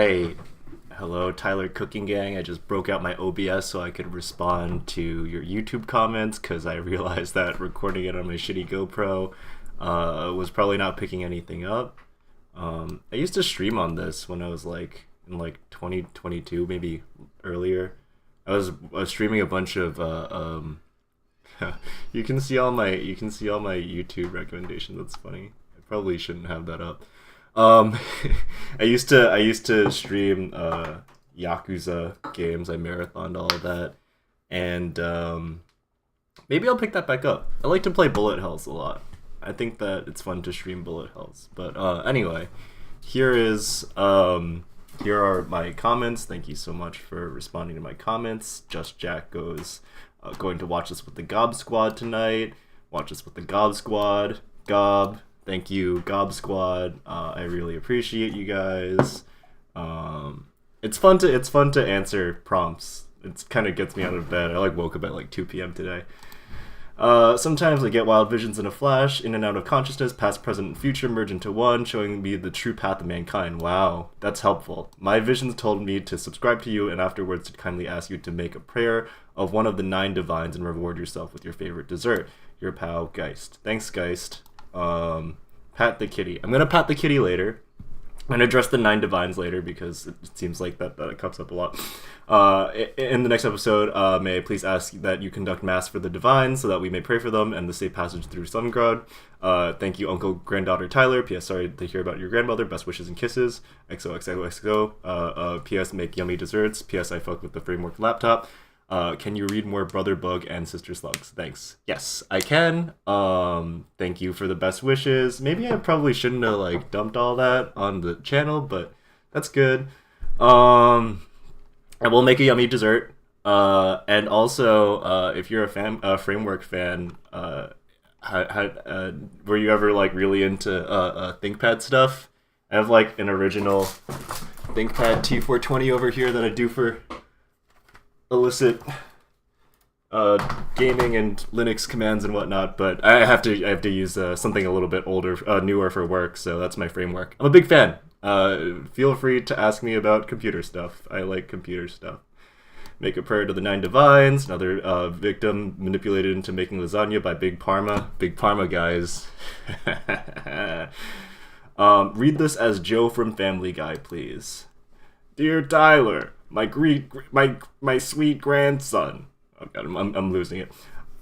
Hey, hello, Tyler Cooking Gang. I just broke out my OBS so I could respond to your YouTube comments because I realized that recording it on my shitty GoPro was probably not picking anything up. I used to stream on this when I was in 2022, maybe earlier. I was streaming a bunch of you can see all my YouTube recommendations. That's funny. I probably shouldn't have that up. I used to stream Yakuza games. I marathoned all of that, and maybe I'll pick that back up. I like to play bullet hells a lot. I think that it's fun to stream bullet hells. But anyway, here are my comments. Thank you so much for responding to my comments. Just Jack goes going to watch this with the Gob Squad tonight. Watch this with the Gob Squad. Gob. Thank you, Gob Squad. I really appreciate you guys. It's fun to answer prompts. It kind of gets me out of bed. I woke up at 2 p.m. today. Sometimes I get wild visions in a flash, in and out of consciousness, past, present, and future merge into one, showing me the true path of mankind. Wow, that's helpful. My visions told me to subscribe to you, and afterwards to kindly ask you to make a prayer of one of the 9 divines and reward yourself with your favorite dessert. Your pal, Geist. Thanks, Geist. Pat the kitty. I'm gonna pat the kitty later. I'm gonna address the 9 divines later because it seems like that comes up a lot. In the next episode, may I please ask that you conduct mass for the divines so that we may pray for them and the safe passage through Sungrod. Thank you, Uncle Granddaughter Tyler. P.S. Sorry to hear about your grandmother. Best wishes and kisses. XOXOXO. P.S. Make yummy desserts. P.S. I fuck with the framework laptop. Can you read more Brother Bug and Sister Slugs? Thanks. Yes, I can. Thank you for the best wishes. Maybe I probably shouldn't have dumped all that on the channel, but that's good. I will make a yummy dessert. And also, if you're a framework fan, were you ever really into ThinkPad stuff? I have an original ThinkPad T420 over here that I do for illicit gaming and Linux commands and whatnot, but I have to use something a little bit older, newer for work, so that's my framework. I'm a big fan. Feel free to ask me about computer stuff. I like computer stuff. Make a prayer to the 9 divines. Another victim manipulated into making lasagna by Big Parma. Big Parma, guys. Read this as Joe from Family Guy, please. Dear Tyler, my sweet grandson. Oh God, I'm losing it.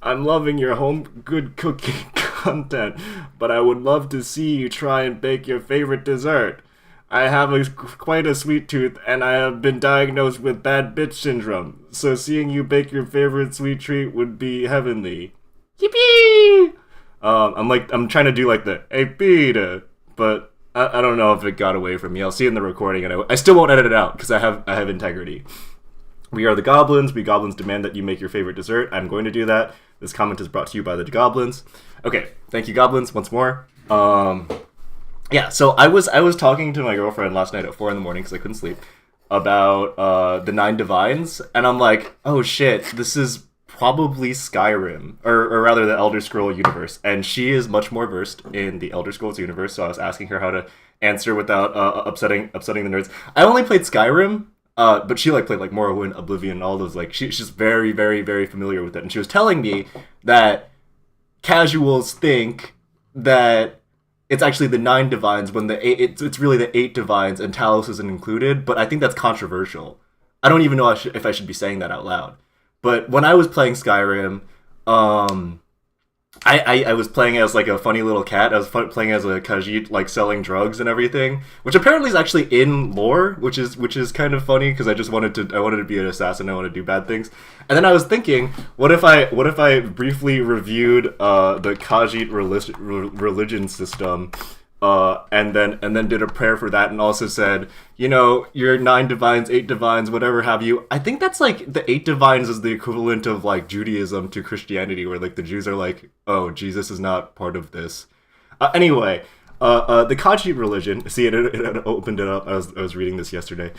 I'm loving your home good cooking content, but I would love to see you try and bake your favorite dessert. I have quite a sweet tooth, and I have been diagnosed with bad bitch syndrome. So seeing you bake your favorite sweet treat would be heavenly. Yippee! I'm trying to do the hey Peter, but I don't know if it got away from me. I'll see in the recording, and I still won't edit it out because I have integrity. We are the Goblins. We Goblins demand that you make your favorite dessert. I'm going to do that. This comment is brought to you by the Goblins. Okay, thank you, Goblins, once more. Yeah, so I was talking to my girlfriend last night at 4 a.m. because I couldn't sleep about the 9 divines, and I'm like, oh shit, this is probably Skyrim, or rather the Elder Scroll universe, and she is much more versed in the Elder Scrolls universe, so I was asking her how to answer without upsetting the nerds. I only played Skyrim, but she played Morrowind, Oblivion, all those, she's just very, very, very familiar with it, and she was telling me that casuals think that it's actually the 9 divines when it's really the 8 divines and Talos isn't included, but I think that's controversial. I don't even know if I should be saying that out loud. But when I was playing Skyrim, I was playing as a funny little cat. I was playing as a Khajiit, selling drugs and everything, which apparently is actually in lore, which is kind of funny because I wanted to be an assassin. I wanted to do bad things, and then I was thinking, what if I briefly reviewed the Khajiit religion system. And then did a prayer for that, and also said, your 9 divines, 8 divines, whatever have you. I think that's the 8 divines is the equivalent of Judaism to Christianity, where the Jews are oh, Jesus is not part of this. Anyway, the Khajiit religion. See, it opened it up. I was reading this yesterday.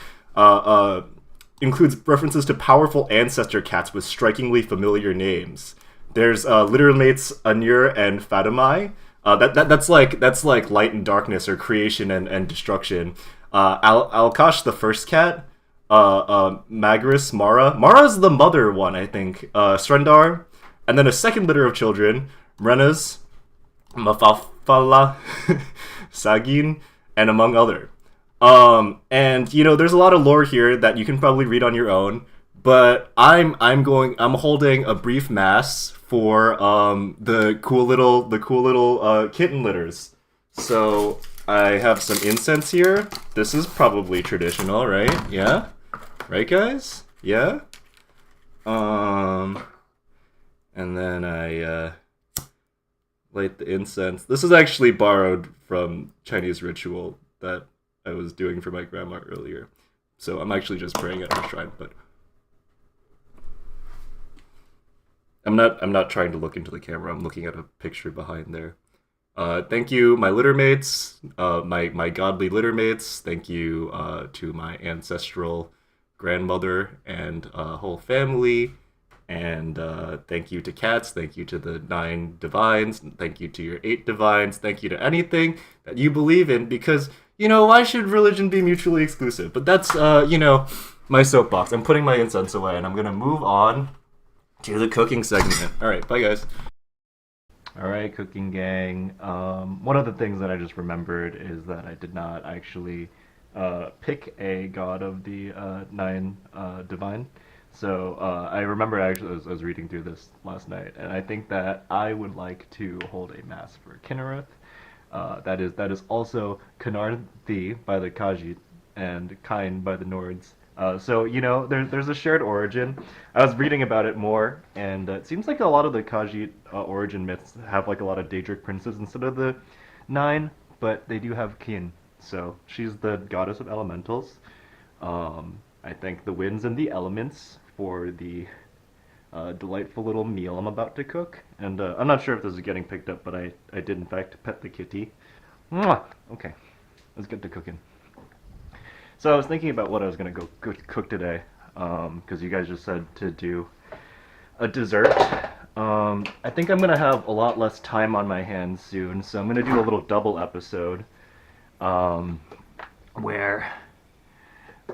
Includes references to powerful ancestor cats with strikingly familiar names. There's littermates Anur and Fatimai. That's like light and darkness, or creation and destruction. Alkash the first cat, Magris, Mara's the mother one, I think, Strendar, and then a second litter of children, Renas, Mafafala, Sagin, and among other. And you know, there's a lot of lore here that you can probably read on your own, but I'm holding a brief mass for the cool little kitten litters. So I have some incense here. This is probably traditional, right? Yeah? Right, guys? Yeah? And then I light the incense. This is actually borrowed from Chinese ritual that I was doing for my grandma earlier. So I'm actually just praying at her shrine, but I'm not trying to look into the camera. I'm looking at a picture behind there. Thank you, my littermates, my godly littermates. Thank you to my ancestral grandmother and whole family. And thank you to cats. Thank you to the 9 divines. Thank you to your 8 divines. Thank you to anything that you believe in, because, you know, why should religion be mutually exclusive? But that's, you know, my soapbox. I'm putting my incense away, and I'm going to move on to the cooking segment. All right, bye, guys. All right, cooking gang. One of the things that I just remembered is that I did not actually pick a god of the 9 divine. So I remember actually I was reading through this last night, and I think that I would like to hold a mass for Kinnereth. That is also Canarthi by the Khajiit and Kain by the Nords. So, you know, there's a shared origin. I was reading about it more, and it seems like a lot of the Khajiit origin myths have like a lot of Daedric princes instead of the 9, but they do have Kin. So she's the goddess of elementals. I thank the winds and the elements for the delightful little meal I'm about to cook. And I'm not sure if this is getting picked up, but I did in fact pet the kitty. Mwah! Okay, let's get to cooking. So I was thinking about what I was going to go cook today, because you guys just said to do a dessert. I think I'm going to have a lot less time on my hands soon, so I'm going to do a little double episode where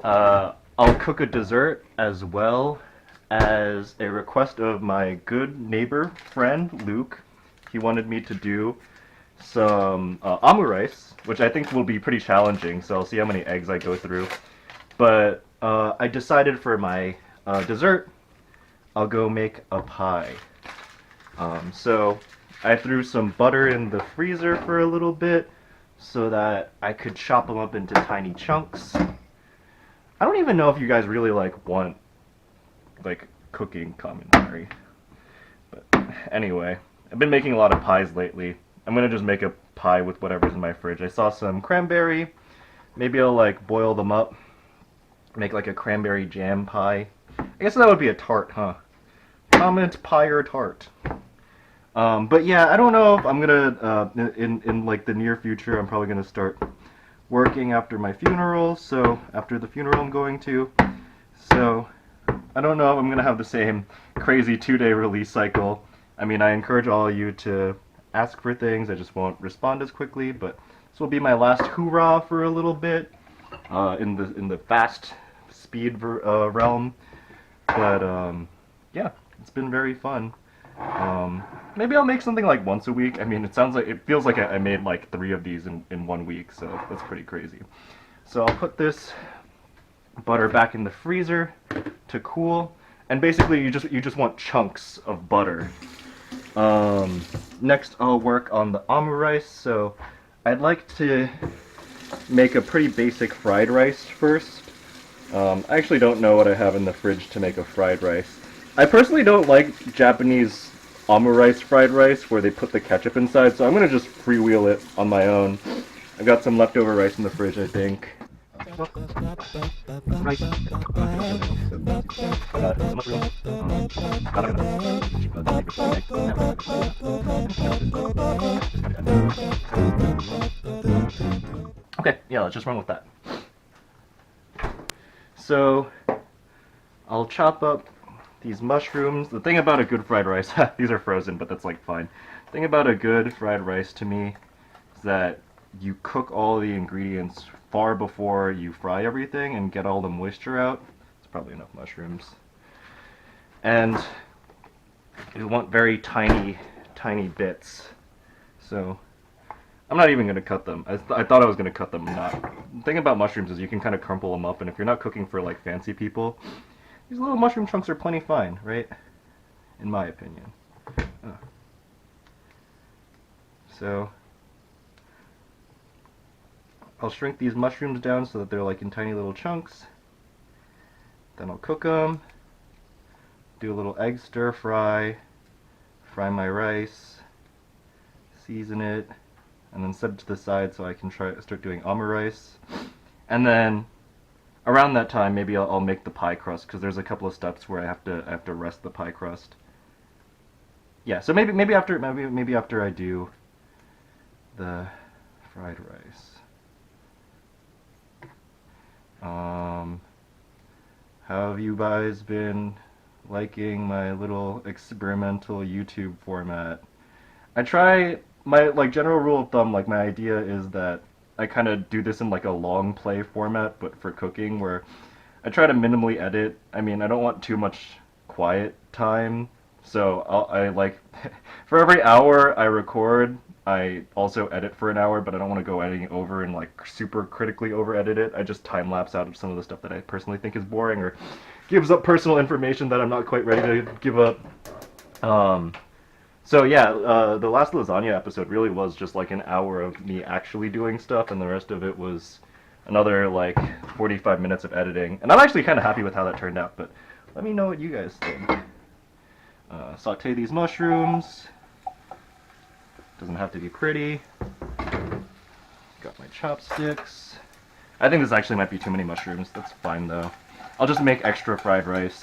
I'll cook a dessert as well as a request of my good neighbor friend Luke. He wanted me to do some omurice, which I think will be pretty challenging, so I'll see how many eggs I go through. But I decided for my dessert, I'll go make a pie. So I threw some butter in the freezer for a little bit so that I could chop them up into tiny chunks. I don't even know if you guys really want cooking commentary. But anyway, I've been making a lot of pies lately. I'm gonna just make a pie with whatever's in my fridge. I saw some cranberry. Maybe I'll boil them up, make a cranberry jam pie. I guess that would be a tart, huh? Comment pie or tart. But yeah, I don't know if I'm gonna in the near future. I'm probably gonna start working after my funeral. So after the funeral, I'm going to. So I don't know if I'm gonna have the same crazy 2-day release cycle. I mean, I encourage all of you to ask for things. I just won't respond as quickly, but this will be my last hoorah for a little bit in the fast speed realm. But yeah, it's been very fun. Maybe I'll make something once a week. I mean, it feels like I made 3 of these in 1 week, so that's pretty crazy. So I'll put this butter back in the freezer to cool, and basically you just want chunks of butter. Next I'll work on the omurice. So I'd like to make a pretty basic fried rice first. I actually don't know what I have in the fridge to make a fried rice. I personally don't like Japanese omurice fried rice where they put the ketchup inside, so I'm gonna just freewheel it on my own. I've got some leftover rice in the fridge, I think. Okay, yeah, let's just run with that. So I'll chop up these mushrooms. The thing about a good fried rice, these are frozen, but that's fine. The thing about a good fried rice to me is that you cook all the ingredients far before you fry everything and get all the moisture out. It's probably enough mushrooms. And you want very tiny, tiny bits. So I'm not even going to cut them. I thought I was going to cut them. I'm not. The thing about mushrooms is you can kind of crumple them up, and if you're not cooking for like fancy people, these little mushroom chunks are plenty fine, right? In my opinion. So I'll shrink these mushrooms down so that they're like in tiny little chunks. Then I'll cook them. Do a little egg stir fry. Fry my rice. Season it. And then set it to the side so I can start doing omurice. And then around that time, maybe I'll make the pie crust, because there's a couple of steps where I have to rest the pie crust. Yeah, so maybe after I do the fried rice. How have you guys been liking my little experimental YouTube format? I try, my general rule of thumb, my idea is that I kind of do this in like a long play format, but for cooking, where I try to minimally edit. I mean, I don't want too much quiet time, so I for every hour I record, I also edit for an hour, but I don't want to go editing over and like super critically over edit it. I just time lapse out of some of the stuff that I personally think is boring or gives up personal information that I'm not quite ready to give up. So yeah, the last lasagna episode really was just like an hour of me actually doing stuff, and the rest of it was another like 45 minutes of editing. And I'm actually kind of happy with how that turned out, but let me know what you guys think. Saute these mushrooms. Doesn't have to be pretty. Got my chopsticks. I think this actually might be too many mushrooms. That's fine though. I'll just make extra fried rice.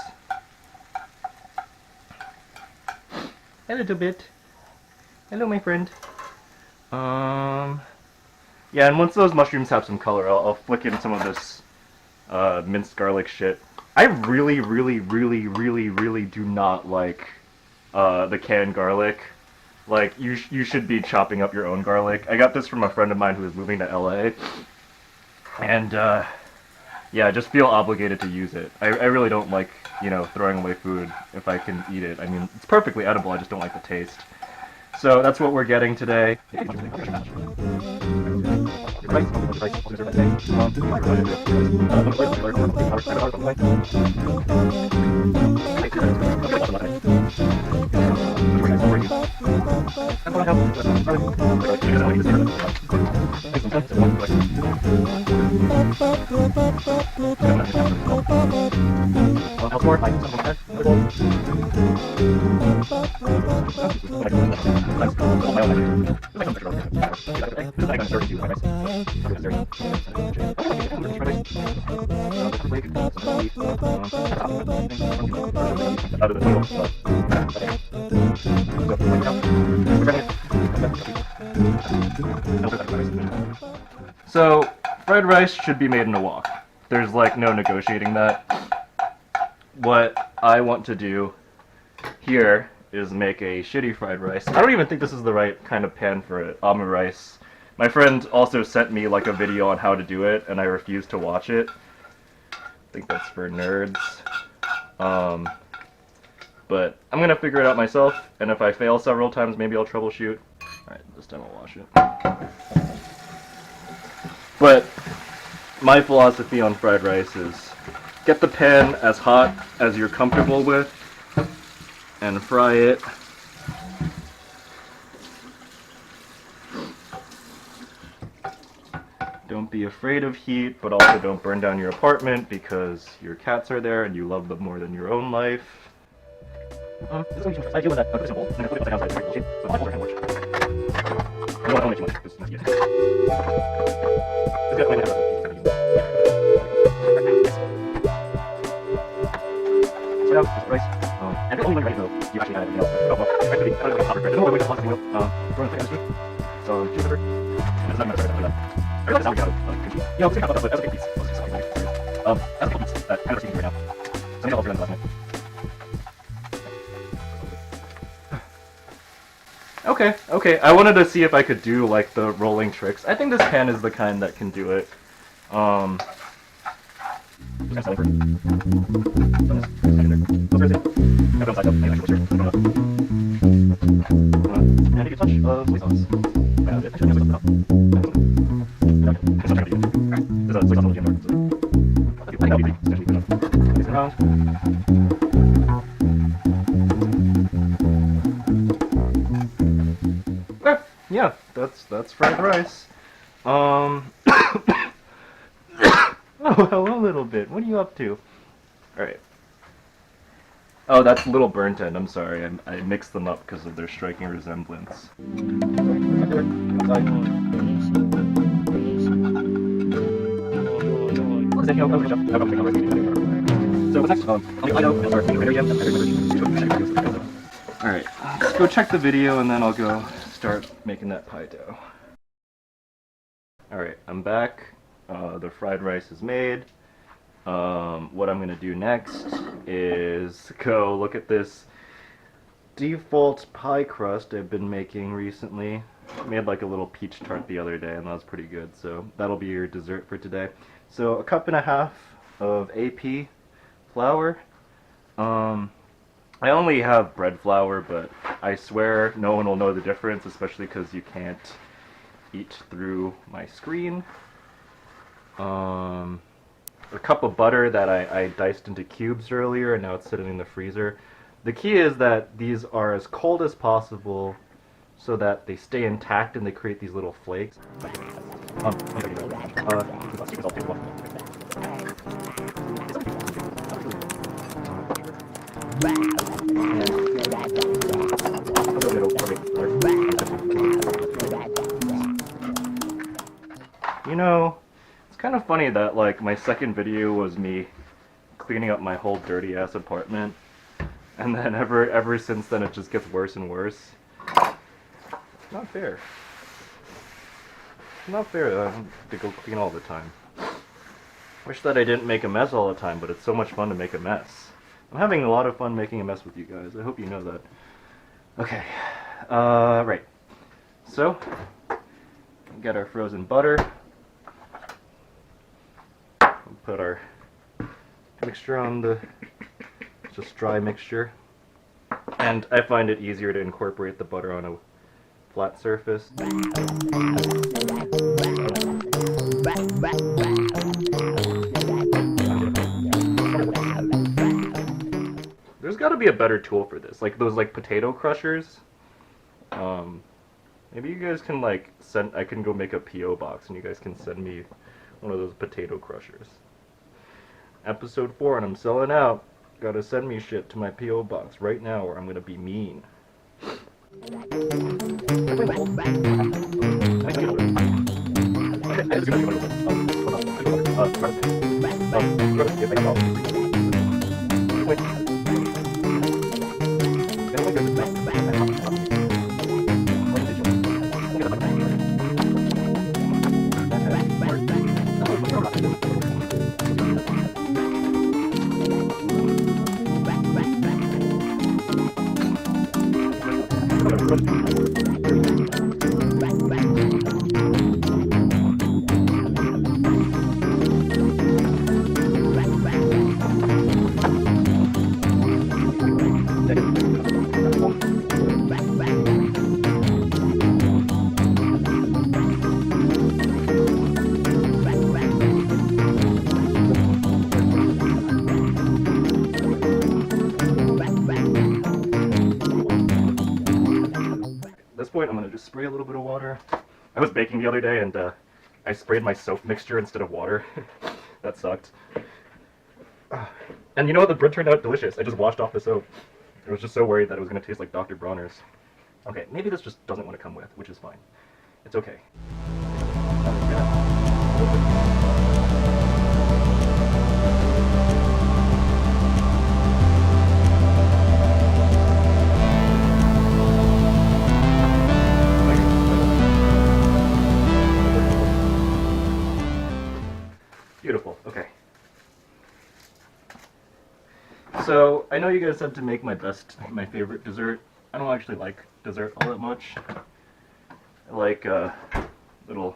A little bit. Hello, my friend. Yeah, and once those mushrooms have some color, I'll flick in some of this minced garlic shit. I really do not like the canned garlic. Like, you should be chopping up your own garlic. I got this from a friend of mine who is moving to LA. And, yeah, I just feel obligated to use it. I really don't like, throwing away food if I can eat it. I mean, it's perfectly edible, I just don't like the taste. So that's what we're getting today. So, fried rice should be made in a wok. There's like no negotiating that. What I want to do here is make a shitty fried rice. I don't even think this is the right kind of pan for it. Omurice. My friend also sent me like a video on how to do it, and I refused to watch it. I think that's for nerds. But I'm gonna figure it out myself, and if I fail several times, maybe I'll troubleshoot. Alright, this time I'll wash it. But my philosophy on fried rice is get the pan as hot as you're comfortable with and fry it. Don't be afraid of heat, but also don't burn down your apartment because your cats are there and you love them more than your own life. This is I deal with that simple, and then I put it outside the shape, so my hand works. I don't want to make too much, because it's easy. It's good when I have so now, this rice, and only when you're ready to go, you actually add everything else. Oh, well, I don't know if it's bread. I don't know if it's wheel. Throw in the chicken so, chili pepper, and it's not going to after that. I got this out of kimchi. Yeah, I'll say half of that, but that's a big piece. That's a couple pieces that kind of seems right now. So maybe I'll throw in the last minute. Okay, I wanted to see if I could do like the rolling tricks. I think this pan is the kind that can do it. Just kind of and a touch of soy sauce. Okay, yeah, that's fried rice. Oh, hello, little bit. What are you up to? Alright. Oh, that's little burnt end. I'm sorry. I mixed them up because of their striking resemblance. So what's next? Alright, let's go check the video and then I'll go start making that pie dough. Alright, I'm back. The fried rice is made. What I'm going to do next is go look at this default pie crust I've been making recently. I made like a little peach tart the other day and that was pretty good, so that'll be your dessert for today. So a cup and a half of AP flour. I only have bread flour, but I swear no one will know the difference, especially because you can't eat through my screen. A cup of butter that I diced into cubes earlier, and now it's sitting in the freezer. The key is that these are as cold as possible so that they stay intact and they create these little flakes. You know, it's kind of funny that like my second video was me cleaning up my whole dirty ass apartment, and then ever since then it just gets worse and worse. Not fair. Not fair that I have to go clean all the time. Wish that I didn't make a mess all the time, but it's so much fun to make a mess. I'm having a lot of fun making a mess with you guys. I hope you know that. Okay. Right. So, get our frozen butter. Put our mixture on the just dry mixture. And I find it easier to incorporate the butter on a flat surface. There's got to be a better tool for this, like those like potato crushers. Maybe you guys can like send. I can go make a PO box, and you guys can send me one of those potato crushers. Episode 4, and I'm selling out. Gotta send me shit to my PO box right now, or I'm gonna be mean. I'm going to just spray a little bit of water. I was baking the other day and I sprayed my soap mixture instead of water. That sucked. And you know what? The bread turned out delicious. I just washed off the soap. I was just so worried that it was going to taste like Dr. Bronner's. Okay, maybe this just doesn't want to come with, which is fine. It's okay. Beautiful, okay. So, I know you guys said to make my favorite dessert. I don't actually like dessert all that much. I like little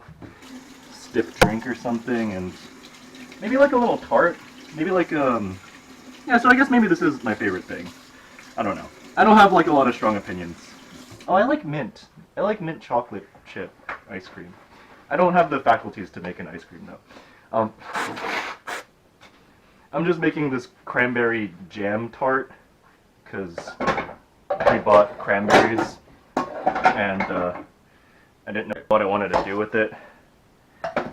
stiff drink or something, and maybe like a little tart. Maybe like yeah. So I guess maybe this is my favorite thing. I don't know. I don't have like a lot of strong opinions. Oh, I like mint. I like mint chocolate chip ice cream. I don't have the faculties to make an ice cream though. I'm just making this cranberry jam tart because we bought cranberries and I didn't know what I wanted to do with it.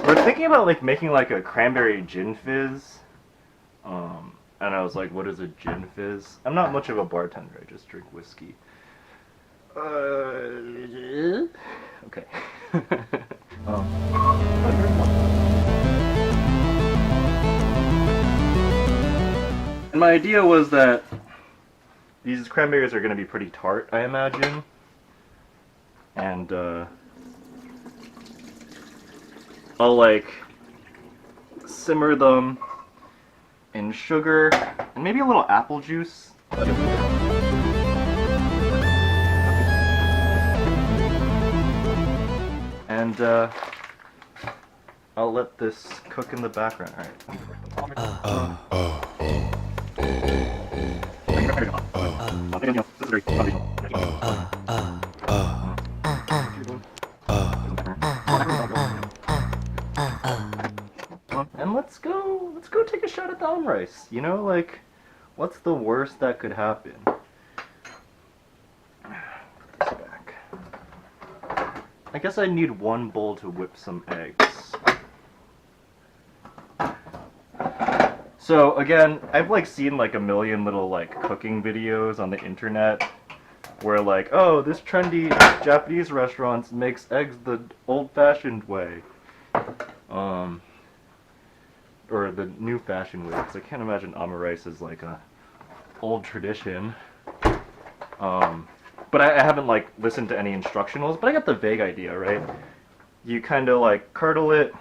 We're thinking about like making like a cranberry gin fizz. And I was like, what is a gin fizz? I'm not much of a bartender, I just drink whiskey. Okay. And my idea was that these cranberries are going to be pretty tart, I imagine. And I'll like simmer them in sugar and maybe a little apple juice. And I'll let this cook in the background. And let's go take a shot at the omurice. You know, like, what's the worst that could happen? Put this back. I guess I need one bowl to whip some eggs. So again, I've like seen like a million little like cooking videos on the internet where like, oh, this trendy Japanese restaurant makes eggs the old-fashioned way. Or the new-fashioned way, because I can't imagine omurice is like a old tradition. But I haven't like listened to any instructionals, but I got the vague idea, right? You kind of like curdle it,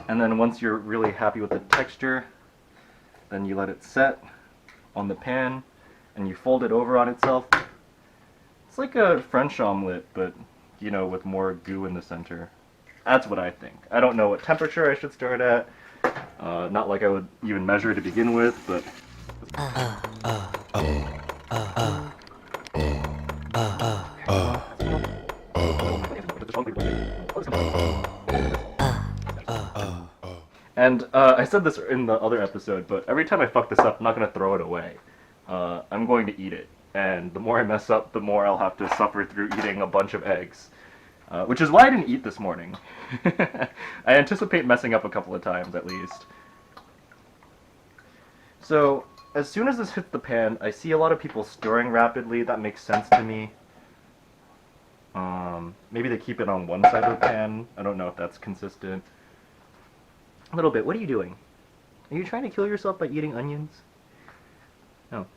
and then once you're really happy with the texture, then you let it set on the pan, and you fold it over on itself. It's like a French omelet, but, you know, with more goo in the center. That's what I think. I don't know what temperature I should start at. Not like I would even measure to begin with, but... And I said this in the other episode, but every time I fuck this up, I'm not going to throw it away. I'm going to eat it. And the more I mess up, the more I'll have to suffer through eating a bunch of eggs. Which is why I didn't eat this morning. I anticipate messing up a couple of times, at least. So, as soon as this hits the pan, I see a lot of people stirring rapidly. That makes sense to me. Maybe they keep it on one side of the pan. I don't know if that's consistent. A little bit. What are you doing? Are you trying to kill yourself by eating onions? No.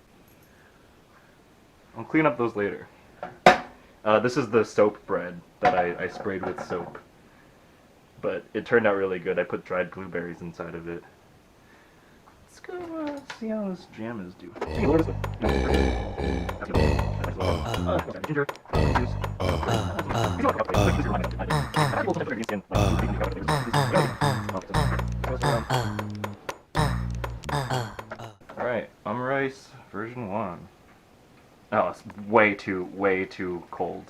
I'll clean up those later. This is the soap bread that I sprayed with soap. But it turned out really good. I put dried blueberries inside of it. Let's go see how this jam is doing. Ginger. Alright, omurice version 1. Oh, it's way too cold.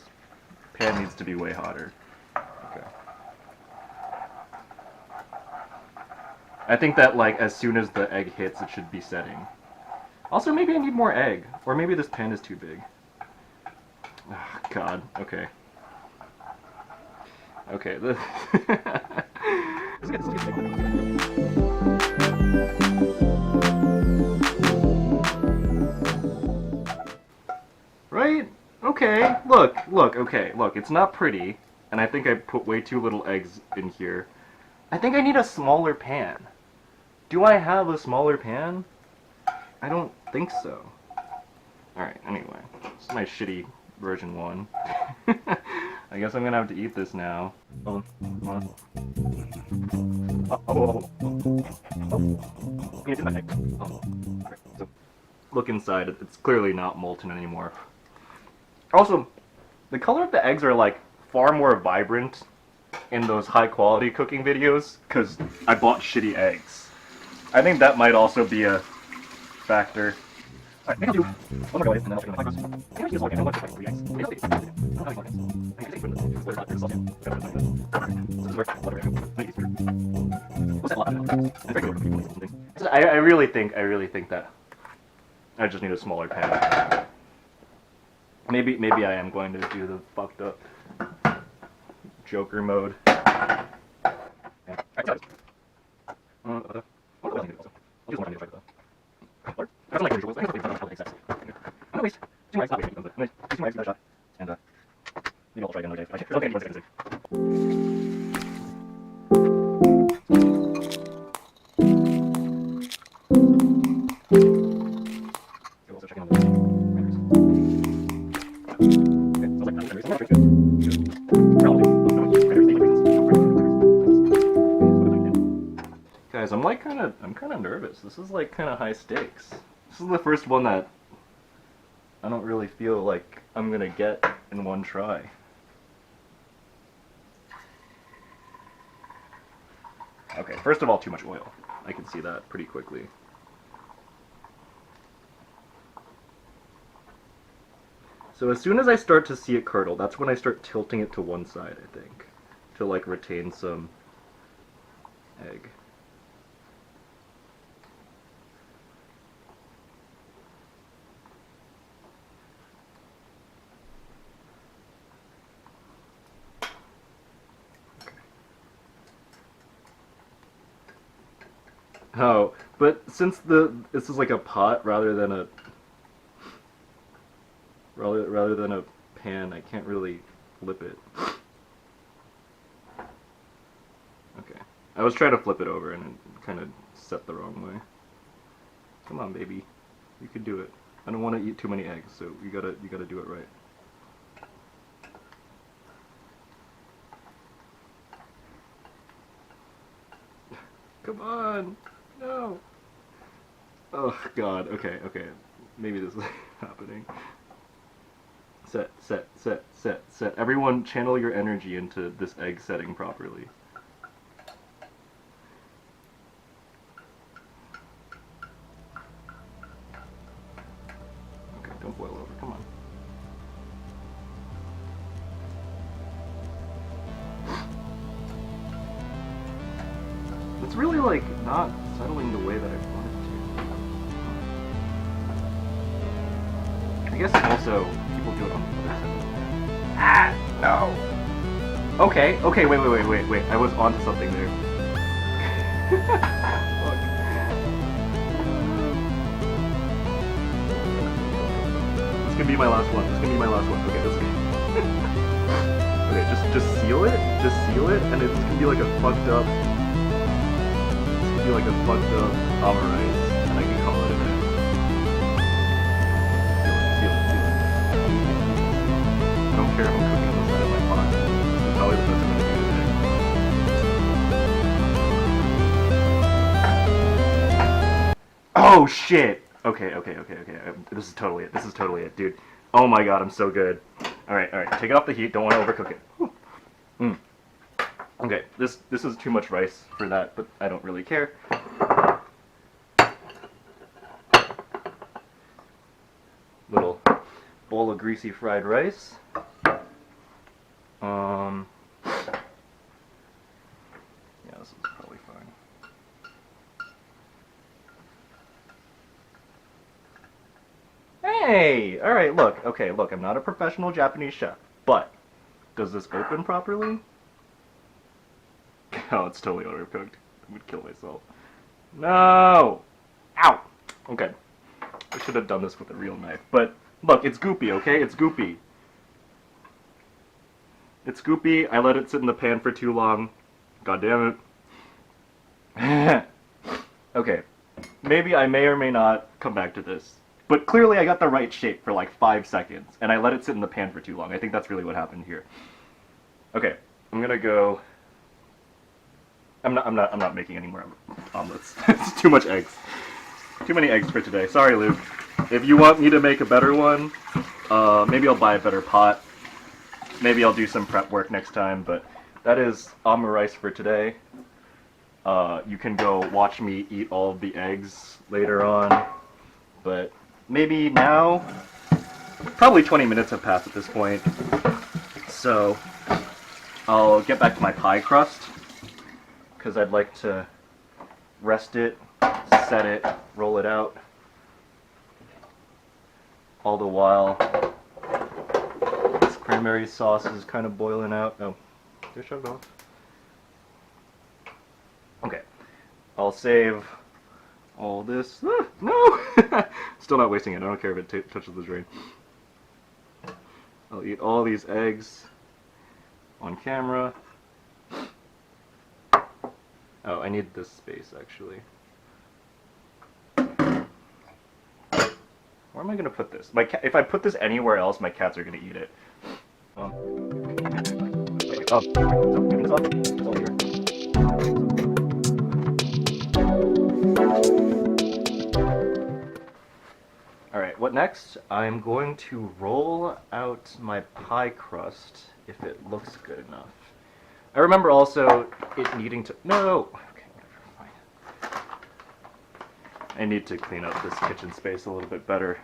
Pan needs to be way hotter. Okay. I think that, like, as soon as the egg hits, it should be setting. Also, maybe I need more egg. Or maybe this pan is too big. Oh, God. Okay. Okay. Right? Okay. Look. Okay. Look. It's not pretty. And I think I put way too little eggs in here. I think I need a smaller pan. Do I have a smaller pan? I don't think so. Alright, anyway. This is my shitty version 1. I guess I'm gonna have to eat this now. Look inside. It's clearly not molten anymore. Also, the color of the eggs are like far more vibrant in those high quality cooking videos because I bought shitty eggs. I think that might also be a factor. Alright, maybe I'll do one more and then I'll check on the micros. Maybe I should use like 3 eggs. Maybe I'll take I don't have any eggs. I think it's put in the sauce in. This is where what's that lot? I really think that I just need a smaller pan. Maybe I am going to do the fucked up Joker mode. Guys, I'm kind of nervous. This is like kind of high stakes. This is the first one that I don't really feel like I'm gonna get in one try. Okay, first of all, too much oil. I can see that pretty quickly. So as soon as I start to see it curdle, that's when I start tilting it to one side, I think, to like retain some egg. Oh, but since this is like a pot rather than a pan, I can't really flip it. Okay, I was trying to flip it over and it kind of set the wrong way. Come on, baby, you can do it. I don't want to eat too many eggs, so you gotta do it right. Come on. No. Oh god, okay. Maybe this is happening. Set. Everyone channel your energy into this egg setting properly. Okay, don't boil over, come on. It's really like not settling the way that I want it to. I guess also people do it on the other side. Ah, no. Okay, wait. I was onto something there. Fuck. This can be my last one. Okay, okay, just seal it. And it's gonna be like a fucked up. Omurice, and I can call it a day. Seal it. I don't care if I'm cooking on the side of my pot. This is probably the best I'm gonna do today. Oh shit! Okay. This is totally it, dude. Oh my god, I'm so good. Alright. Take it off the heat, don't want to overcook it. Okay, this is too much rice for that, but I don't really care. Little bowl of greasy fried rice. Yeah, this is probably fine. Hey! Alright, look, I'm not a professional Japanese chef, but does this open properly? Oh, it's totally overcooked. I would kill myself. No! Ow! Okay. I should have done this with a real knife. But, look, it's goopy, okay? It's goopy. I let it sit in the pan for too long. God damn it. Okay. Maybe I may or may not come back to this. But clearly I got the right shape for like 5 seconds. And I let it sit in the pan for too long. I think that's really what happened here. Okay. I'm gonna go... I'm not making any more omelets. It's too much eggs. Too many eggs for today. Sorry, Luke. If you want me to make a better one, maybe I'll buy a better pot. Maybe I'll do some prep work next time, but that is omurice for today. You can go watch me eat all of the eggs later on, but maybe now, probably 20 minutes have passed at this point, so I'll get back to my pie crust, because I'd like to rest it, set it, roll it out, all the while this cranberry sauce is kind of boiling out. Oh, did I shut it off? Okay, I'll save all this. Ah, no! Still not wasting it. I don't care if it touches the drain. I'll eat all these eggs on camera. Oh, I need this space actually. Where am I gonna put this? If I put this anywhere else, my cats are gonna eat it. Alright, what next? I'm going to roll out my pie crust if it looks good enough. I remember also it needing to... No! Okay, whatever, fine. I need to clean up this kitchen space a little bit better.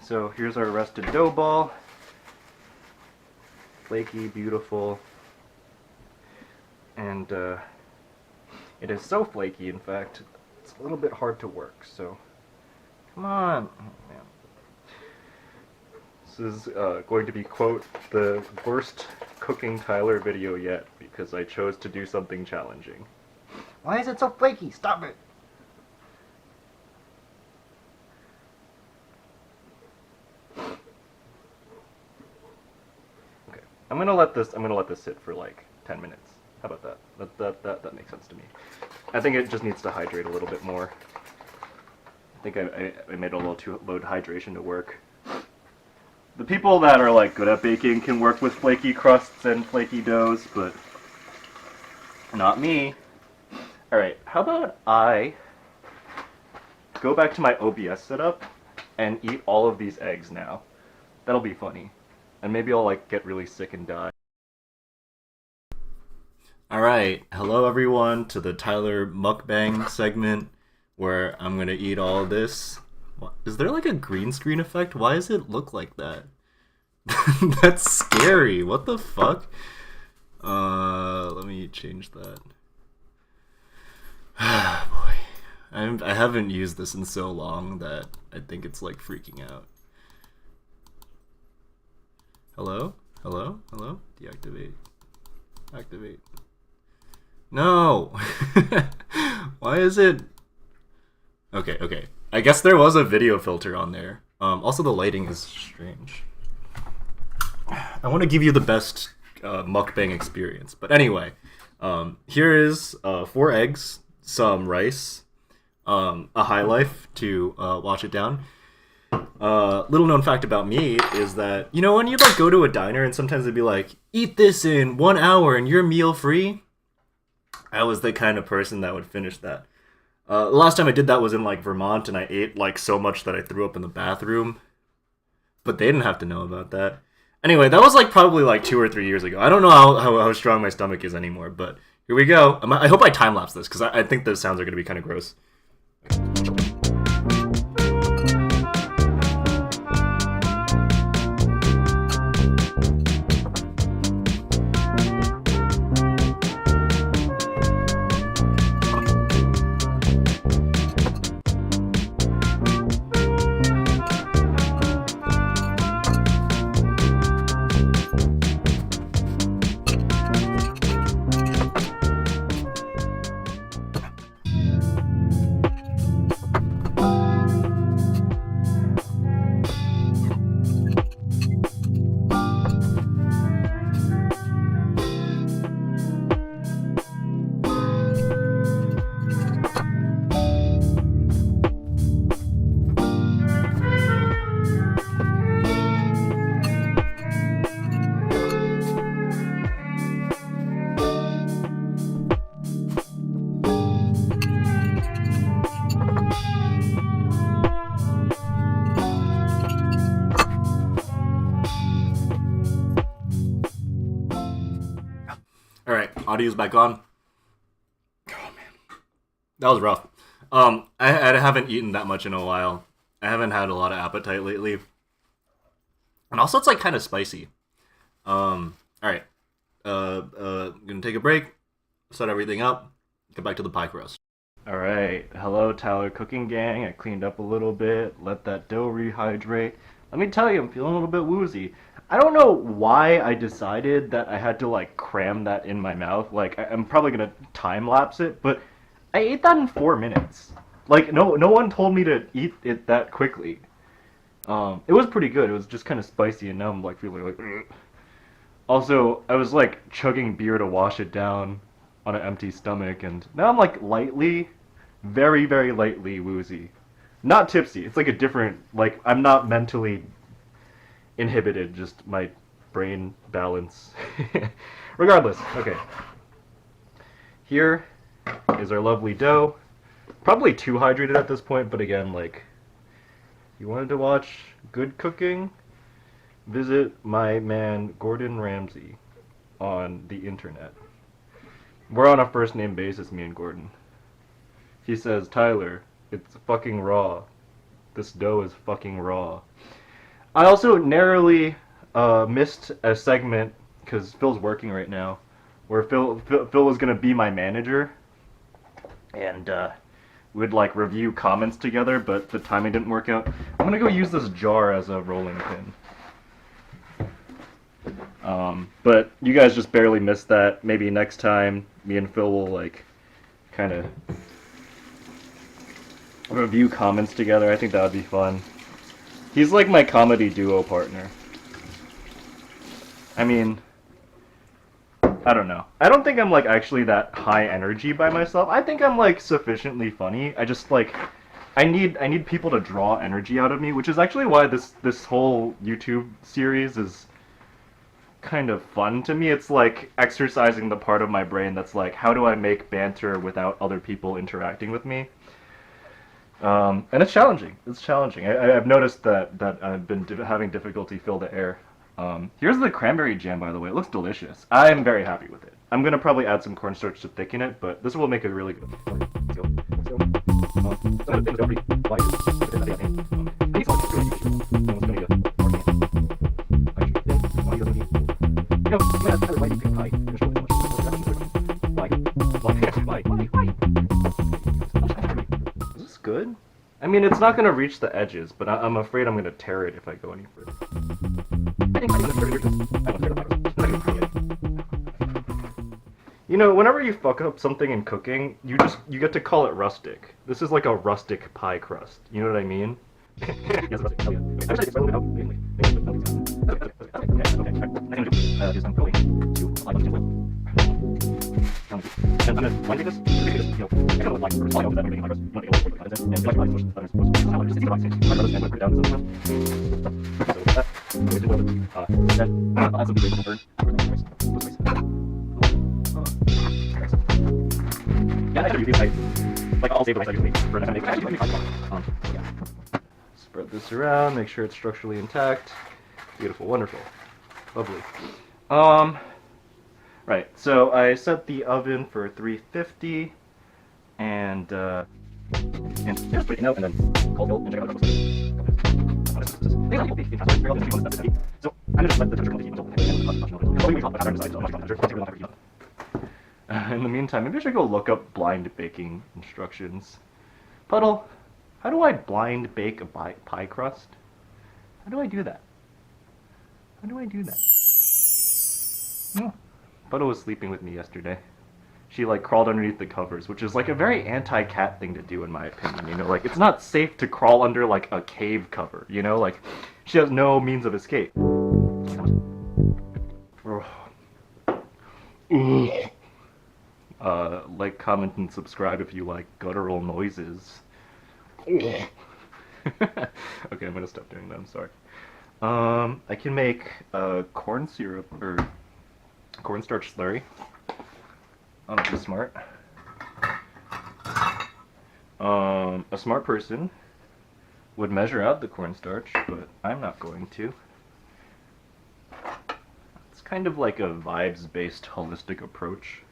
So here's our rested dough ball. Flaky, beautiful. And it is so flaky, in fact, it's a little bit hard to work, so come on. Oh, man. This is going to be, quote, the worst cooking Tyler video yet, because I chose to do something challenging. Why is it so flaky? Stop it! Okay, I'm gonna let this sit for like 10 minutes. How about that? That makes sense to me. I think it just needs to hydrate a little bit more. I think I made a little too low hydration to work. The people that are like good at baking can work with flaky crusts and flaky doughs, but not me. Alright, how about I go back to my OBS setup and eat all of these eggs now. That'll be funny. And maybe I'll like get really sick and die. Alright, hello everyone to the Tyler mukbang segment where I'm gonna eat all this. Is there like a green screen effect? Why does it look like that? That's scary. What the fuck? Let me change that. Boy. I haven't used this in so long that I think it's like freaking out. Hello? Hello? Hello? Deactivate. Activate. No! Why is it... Okay, okay. I guess there was a video filter on there. Also, the lighting is strange. I want to give you the best mukbang experience. But anyway, here is 4 eggs, some rice, a high life to wash it down. Little known fact about me is that, you know, when you like go to a diner and sometimes they'd be like, eat this in 1 hour and you're meal free. I was the kind of person that would finish that. The last time I did that was in like Vermont, and I ate like so much that I threw up in the bathroom. But they didn't have to know about that. Anyway, that was like probably like 2 or 3 years ago. I don't know how strong my stomach is anymore, but here we go. I hope I time-lapse this, because I think the sounds are going to be kind of gross. Audio's back on. Oh man, that was rough. I haven't eaten that much in a while. I haven't had a lot of appetite lately, and also it's like kind of spicy. All right. Gonna take a break, set everything up, get back to the pie crust. All right, hello Tyler Cooking Gang. I cleaned up a little bit, let that dough rehydrate. Let me tell you, I'm feeling a little bit woozy. I don't know why I decided that I had to like cram that in my mouth. Like I'm probably gonna time lapse it, but I ate that in 4 minutes. Like no one told me to eat it that quickly. It was pretty good. It was just kind of spicy, and now I'm like feeling like. Ugh. Also, I was like chugging beer to wash it down on an empty stomach, and now I'm like lightly, very, very lightly woozy. Not tipsy. It's like a different, like, I'm not mentally inhibited, just my brain balance. Regardless, okay. Here is our lovely dough. Probably too hydrated at this point, but again, like, you wanted to watch good cooking? Visit my man Gordon Ramsay on the internet. We're on a first name basis, me and Gordon. He says, Tyler, it's fucking raw. This dough is fucking raw. I also narrowly missed a segment, because Phil's working right now, where Phil was going to be my manager, and we'd like review comments together, but the timing didn't work out. I'm going to go use this jar as a rolling pin. But you guys just barely missed that. Maybe next time me and Phil will like kind of review comments together. I think that would be fun. He's like my comedy duo partner. I mean, I don't know. I don't think I'm like actually that high energy by myself. I think I'm like sufficiently funny. I just like I need people to draw energy out of me, which is actually why this whole YouTube series is kind of fun to me. It's like exercising the part of my brain that's like, how do I make banter without other people interacting with me? And it's challenging. It's challenging. I've noticed that I've been having difficulty fill the air. Here's the cranberry jam, by the way. It looks delicious. I'm very happy with it. I'm gonna probably add some cornstarch to thicken it, but this will make it really good. Is this good? I mean, it's not gonna reach the edges, but I'm afraid I'm gonna tear it if I go any further. You know, whenever you fuck up something in cooking, you get to call it rustic. This is like a rustic pie crust. You know what I mean? Spread this around, make sure it's structurally intact. Beautiful, wonderful, lovely. Right, so I set the oven for 350, and just put it out, and then call Phil and check out the So I'm gonna let the temperature in the meantime, maybe I should go look up blind baking instructions. Puddle, how do I blind bake a pie crust? How do I do that? How do I do that? No. Puddle was sleeping with me yesterday. She like crawled underneath the covers, which is like a very anti-cat thing to do in my opinion, you know, like it's not safe to crawl under like a cave cover, you know, like she has no means of escape. Like, comment, and subscribe if you like guttural noises. Okay, I'm gonna stop doing that, I'm sorry. I can make corn syrup, or cornstarch slurry. I'm too smart. A smart person would measure out the cornstarch, but I'm not going to. Let's kind of like a vibes-based holistic approach.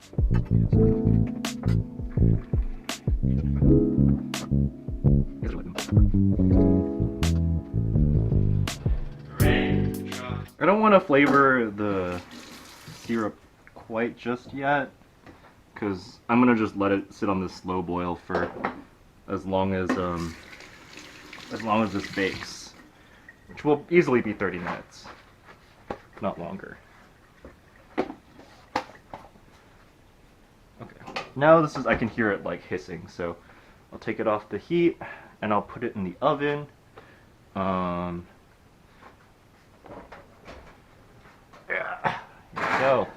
I don't want to flavor the syrup quite just yet, because I'm gonna just let it sit on this slow boil for as long as this bakes, which will easily be 30 minutes, if not longer. Okay, now I can hear it like hissing, so I'll take it off the heat and I'll put it in the oven. Yeah, here we go.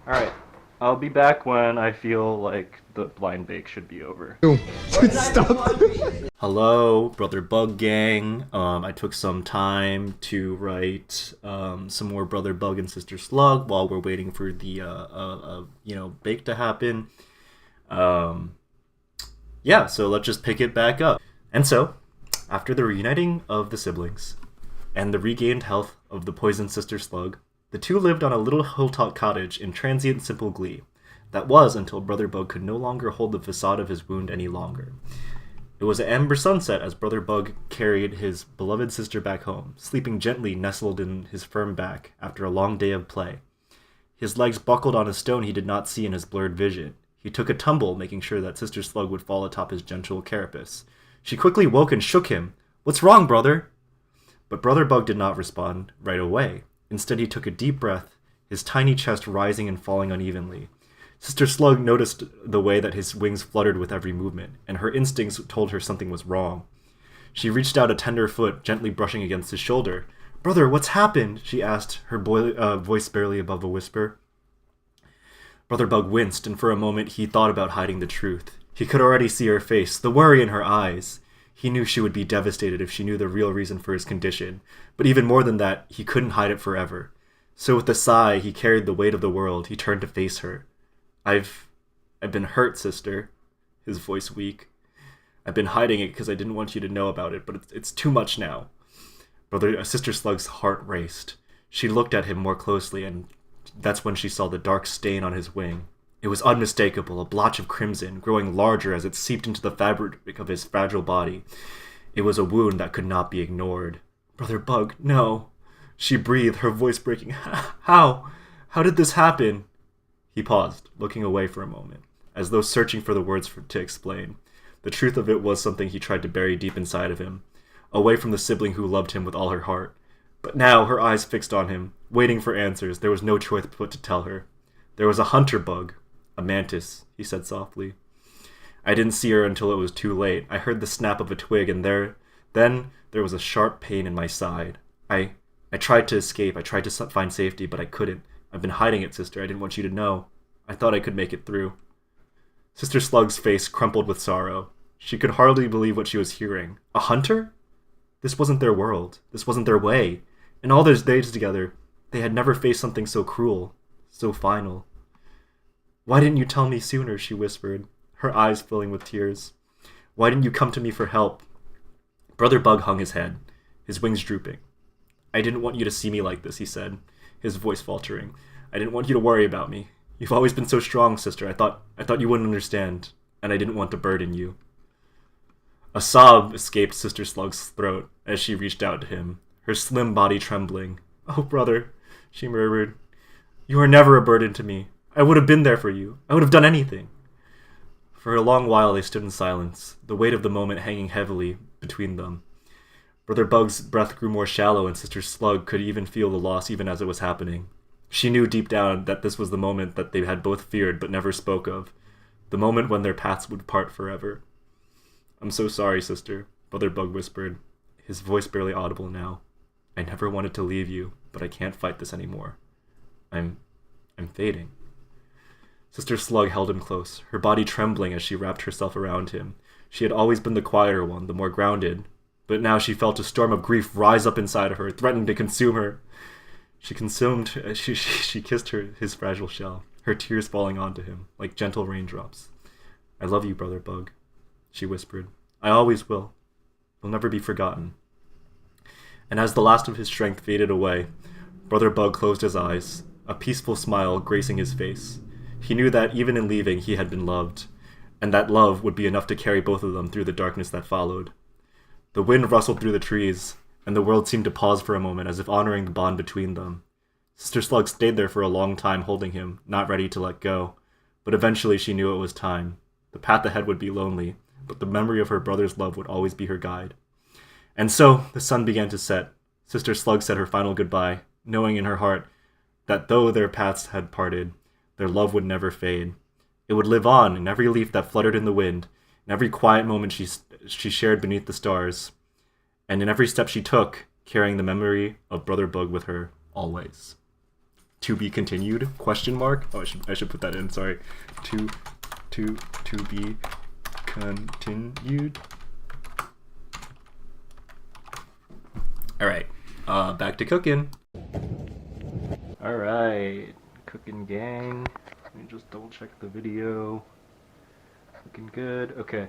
Alright, I'll be back when I feel like the blind bake should be over. Stop. Hello, Brother Bug Gang. I took some time to write some more Brother Bug and Sister Slug while we're waiting for the bake to happen. Yeah, so let's just pick it back up. And so, after the reuniting of the siblings and the regained health of the poisoned Sister Slug, the two lived on a little hilltop cottage in transient simple glee. That was until Brother Bug could no longer hold the facade of his wound any longer. It was an amber sunset as Brother Bug carried his beloved sister back home, sleeping gently nestled in his firm back after a long day of play. His legs buckled on a stone he did not see in his blurred vision. He took a tumble, making sure that Sister Slug would fall atop his gentle carapace. She quickly woke and shook him. "What's wrong, brother?" But Brother Bug did not respond right away. Instead, he took a deep breath, his tiny chest rising and falling unevenly. Sister Slug noticed the way that his wings fluttered with every movement, and her instincts told her something was wrong. She reached out a tender foot, gently brushing against his shoulder. "Brother, what's happened?" she asked, her voice barely above a whisper. Brother Bug winced, and for a moment he thought about hiding the truth. He could already see her face, the worry in her eyes. He knew she would be devastated if she knew the real reason for his condition, but even more than that, he couldn't hide it forever. So with a sigh, he carried the weight of the world. He turned to face her. I've been hurt, sister," his voice weak. "I've been hiding it because I didn't want you to know about it, but it's too much now." Sister Slug's heart raced. She looked at him more closely, and that's when she saw the dark stain on his wing. It was unmistakable, a blotch of crimson, growing larger as it seeped into the fabric of his fragile body. It was a wound that could not be ignored. "Brother Bug, no," she breathed, her voice breaking. How? How did this happen?" He paused, looking away for a moment, as though searching for the words to explain. The truth of it was something he tried to bury deep inside of him, away from the sibling who loved him with all her heart. But now, her eyes fixed on him, waiting for answers, there was no choice but to tell her. "There was a hunter bug. A mantis," he said softly. "I didn't see her until it was too late. I heard the snap of a twig, and then there was a sharp pain in my side. I tried to escape. I tried to find safety, but I couldn't. I've been hiding it, sister. I didn't want you to know. I thought I could make it through." Sister Slug's face crumpled with sorrow. She could hardly believe what she was hearing. A hunter? This wasn't their world. This wasn't their way. In all their days together, they had never faced something so cruel, so final. "Why didn't you tell me sooner?" she whispered, her eyes filling with tears. "Why didn't you come to me for help?" Brother Bug hung his head, his wings drooping. "I didn't want you to see me like this," he said, his voice faltering. "I didn't want you to worry about me. You've always been so strong, sister. I thought you wouldn't understand, and I didn't want to burden you." A sob escaped Sister Slug's throat as she reached out to him, her slim body trembling. "Oh, brother," she murmured, "you are never a burden to me. I would have been there for you. I would have done anything." For a long while they stood in silence, the weight of the moment hanging heavily between them. Brother Bug's breath grew more shallow, and Sister Slug could even feel the loss even as it was happening. She knew deep down that this was the moment that they had both feared but never spoke of, the moment when their paths would part forever. "I'm so sorry, sister," Brother Bug whispered, his voice barely audible now. "I never wanted to leave you, but I can't fight this anymore. I'm fading." Sister Slug held him close, her body trembling as she wrapped herself around him. She had always been the quieter one, the more grounded, but now she felt a storm of grief rise up inside of her, threatening to consume her. She kissed his fragile shell, her tears falling onto him, like gentle raindrops. "I love you, Brother Bug," she whispered. "I always will. You'll never be forgotten." And as the last of his strength faded away, Brother Bug closed his eyes, a peaceful smile gracing his face. He knew that even in leaving he had been loved, and that love would be enough to carry both of them through the darkness that followed. The wind rustled through the trees, and the world seemed to pause for a moment as if honoring the bond between them. Sister Slug stayed there for a long time holding him, not ready to let go, but eventually she knew it was time. The path ahead would be lonely, but the memory of her brother's love would always be her guide. And so, the sun began to set. Sister Slug said her final goodbye, knowing in her heart that though their paths had parted, their love would never fade. It would live on in every leaf that fluttered in the wind, in every quiet moment she shared beneath the stars, and in every step she took, carrying the memory of Brother Bug with her always. To be continued? Question mark? Oh, I should put that in. Sorry. To be continued. All right. Back to cooking. All right, cooking gang. Let me just double check the video. Looking good. Okay.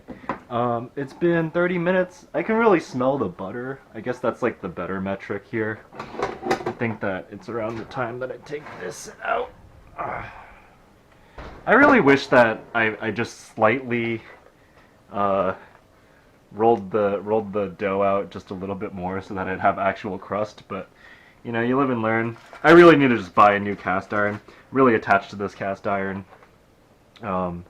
It's been 30 minutes. I can really smell the butter. I guess that's like the better metric here. I think that it's around the time that I take this out. I really wish that I just slightly rolled the dough out just a little bit more so that I'd have actual crust, but you know, you live and learn. I really need to just buy a new cast iron. I'm really attached to this cast iron. I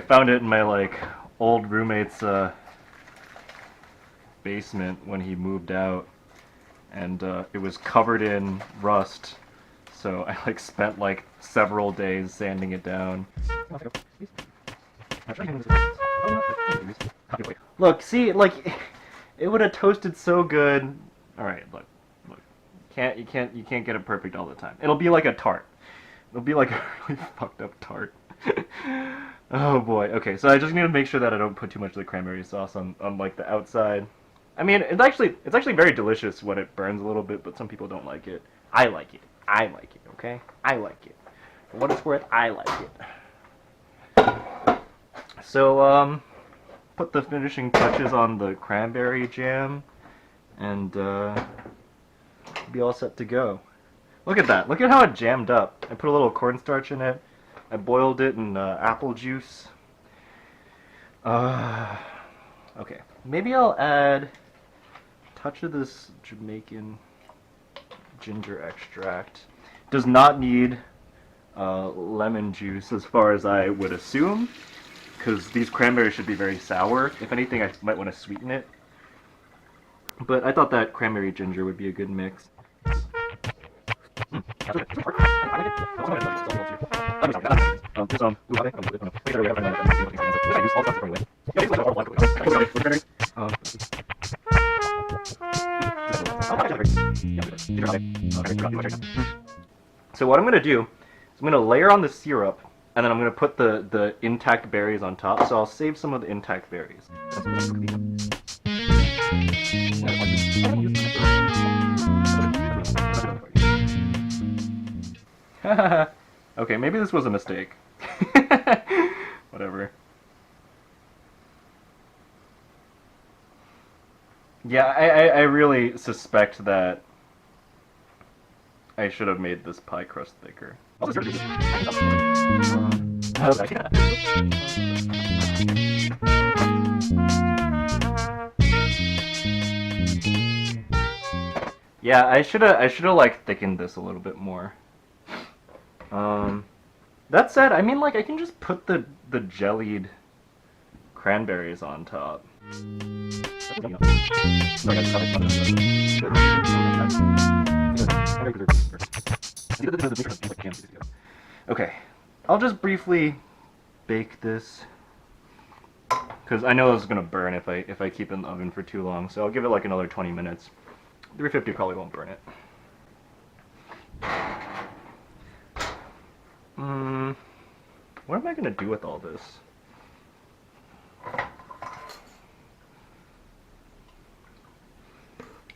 found it in my like old roommate's basement when he moved out, and it was covered in rust. So I like spent like several days sanding it down. Look, see, like it would have toasted so good. All right, look. You can't get it perfect all the time. It'll be like a tart. It'll be like a really fucked up tart. Oh boy. Okay, so I just need to make sure that I don't put too much of the cranberry sauce on like the outside. I mean, it's actually very delicious when it burns a little bit, but some people don't like it. I like it. I like it. Okay, I like it. For what it's worth, I like it. So put the finishing touches on the cranberry jam, and be all set to go. Look at that. Look at how it jammed up. I put a little cornstarch in it. I boiled it in apple juice. Okay. Maybe I'll add a touch of this Jamaican ginger extract. Does not need lemon juice as far as I would assume, because these cranberries should be very sour. If anything, I might want to sweeten it. But I thought that cranberry ginger would be a good mix. So what I'm going to do is I'm going to layer on the syrup, and then I'm going to put the intact berries on top. So I'll save some of the intact berries. Okay, maybe this was a mistake. Whatever. Yeah, I really suspect that I should have made this pie crust thicker. Yeah, I should have like thickened this a little bit more. That said, I mean, like, I can just put the jellied cranberries on top. Okay, I'll just briefly bake this, because I know it's gonna burn if I keep it in the oven for too long. So I'll give it like another 20 minutes. 350 probably won't burn it. What am I gonna do with all this?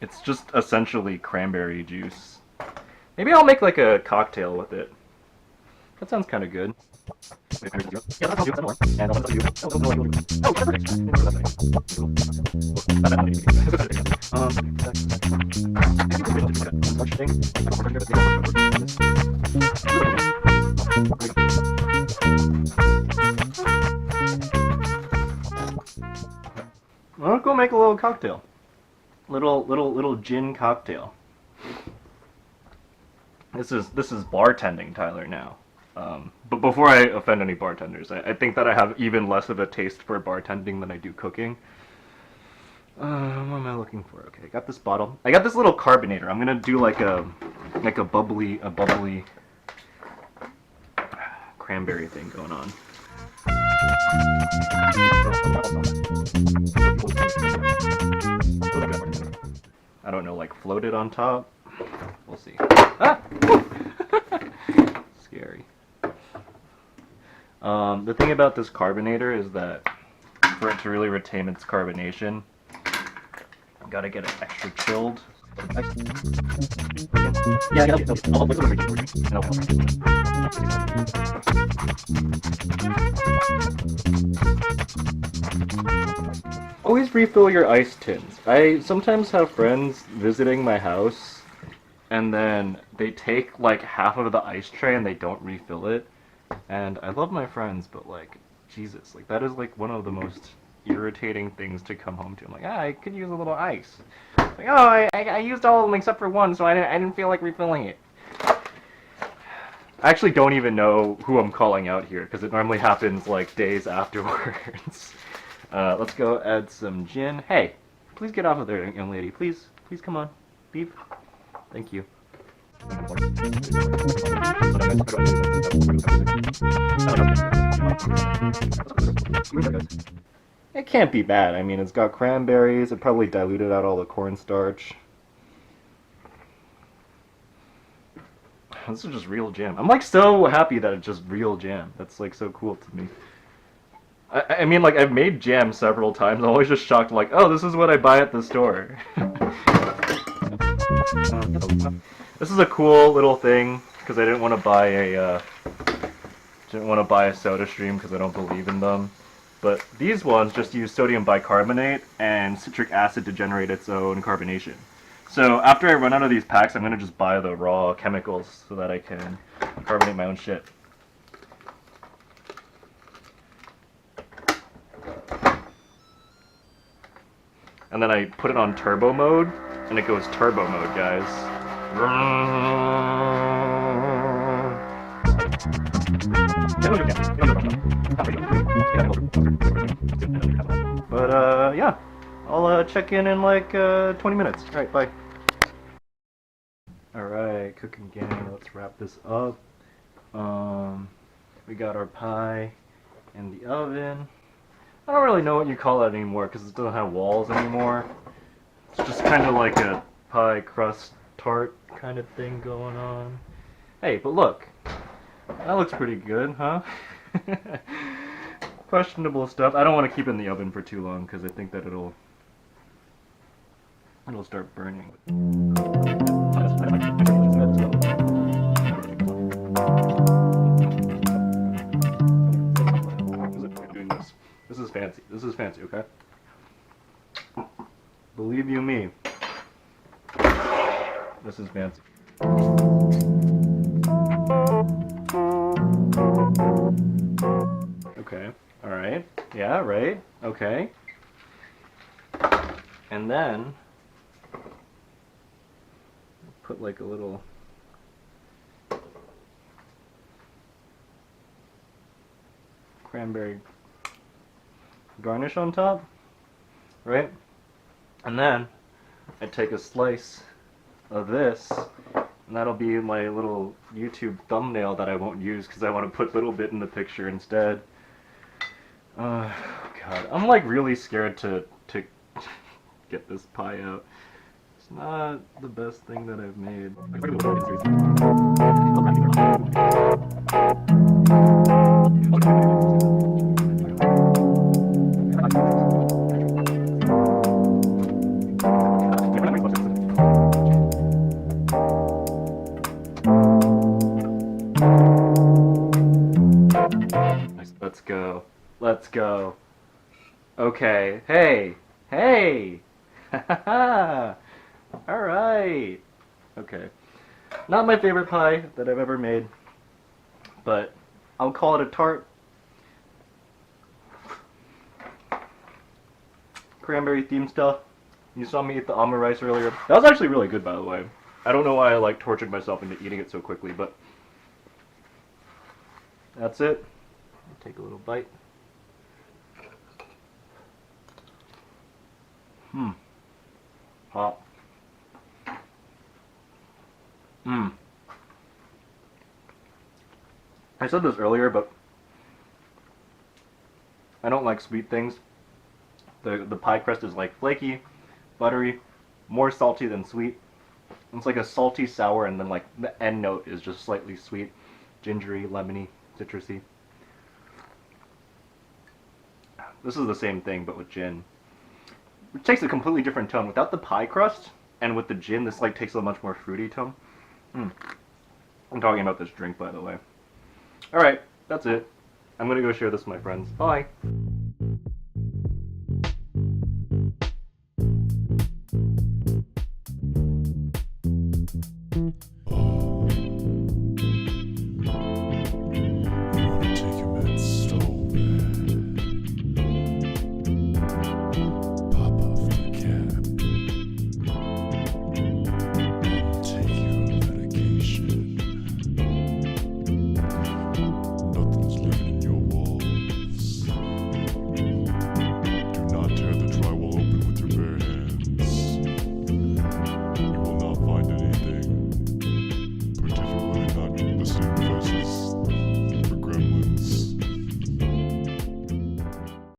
It's just essentially cranberry juice. Maybe I'll make like a cocktail with it. That sounds kind of good. I'll go make a little cocktail. Little gin cocktail. This is bartending, Tyler, now. But before I offend any bartenders, I think that I have even less of a taste for bartending than I do cooking. What am I looking for? Okay, I got this bottle. I got this little carbonator. I'm gonna do like a bubbly cranberry thing going on. I don't know, like float it on top. We'll see. Ah! Scary. The thing about this carbonator is that for it to really retain its carbonation, you gotta get it extra chilled. Always refill your ice tins. I sometimes have friends visiting my house, and then they take like half of the ice tray and they don't refill it. And I love my friends, but like, Jesus, like that is like one of the most irritating things to come home to. I'm like, I could use a little ice. Like, oh, I used all of them except for one, so I didn't feel like refilling it. I actually don't even know who I'm calling out here, because it normally happens like days afterwards. Let's go add some gin. Hey, please get off of there, young lady. Please come on. Leave. Thank you. It can't be bad. I mean, it's got cranberries. It probably diluted out all the cornstarch. This is just real jam. I'm like so happy that it's just real jam. That's like so cool to me. I mean, like, I've made jam several times. I'm always just shocked, like, oh, this is what I buy at the store. This is a cool little thing because I didn't want to buy a SodaStream because I don't believe in them. But these ones just use sodium bicarbonate and citric acid to generate its own carbonation. So after I run out of these packs, I'm gonna just buy the raw chemicals so that I can carbonate my own shit. And then I put it on turbo mode, and it goes turbo mode, guys. But, yeah. I'll check in like 20 minutes. Alright, bye. Alright, cooking gang, let's wrap this up. We got our pie in the oven. I don't really know what you call it anymore because it doesn't have walls anymore. It's just kind of like a pie crust tart kind of thing going on. Hey, but look. That looks pretty good, huh? Questionable stuff. I don't want to keep it in the oven for too long because I think that it'll start burning. This is fancy. This is fancy, okay? Believe you me. This is fancy. Okay. Alright. Yeah, right. Okay. And then put like a little cranberry garnish on top, right? And then I take a slice of this, and that'll be my little YouTube thumbnail that I won't use because I want to put a little bit in the picture instead. God, I'm like really scared to get this pie out. It's not the best thing that I've made. go. Okay. Hey. Hey. All right. Okay. Not my favorite pie that I've ever made, but I'll call it a tart. Cranberry themed stuff. You saw me eat the omurice earlier. That was actually really good, by the way. I don't know why I like tortured myself into eating it so quickly, but that's it. I'll take a little bite. Hot. I said this earlier, but I don't like sweet things. The pie crust is like flaky, buttery, more salty than sweet. It's like a salty sour, and then like the end note is just slightly sweet, gingery, lemony, citrusy. This is the same thing, but with gin. Which takes a completely different tone. Without the pie crust, and with the gin, this like takes a much more fruity tone. I'm talking about this drink, by the way. Alright, that's it. I'm gonna go share this with my friends. Bye!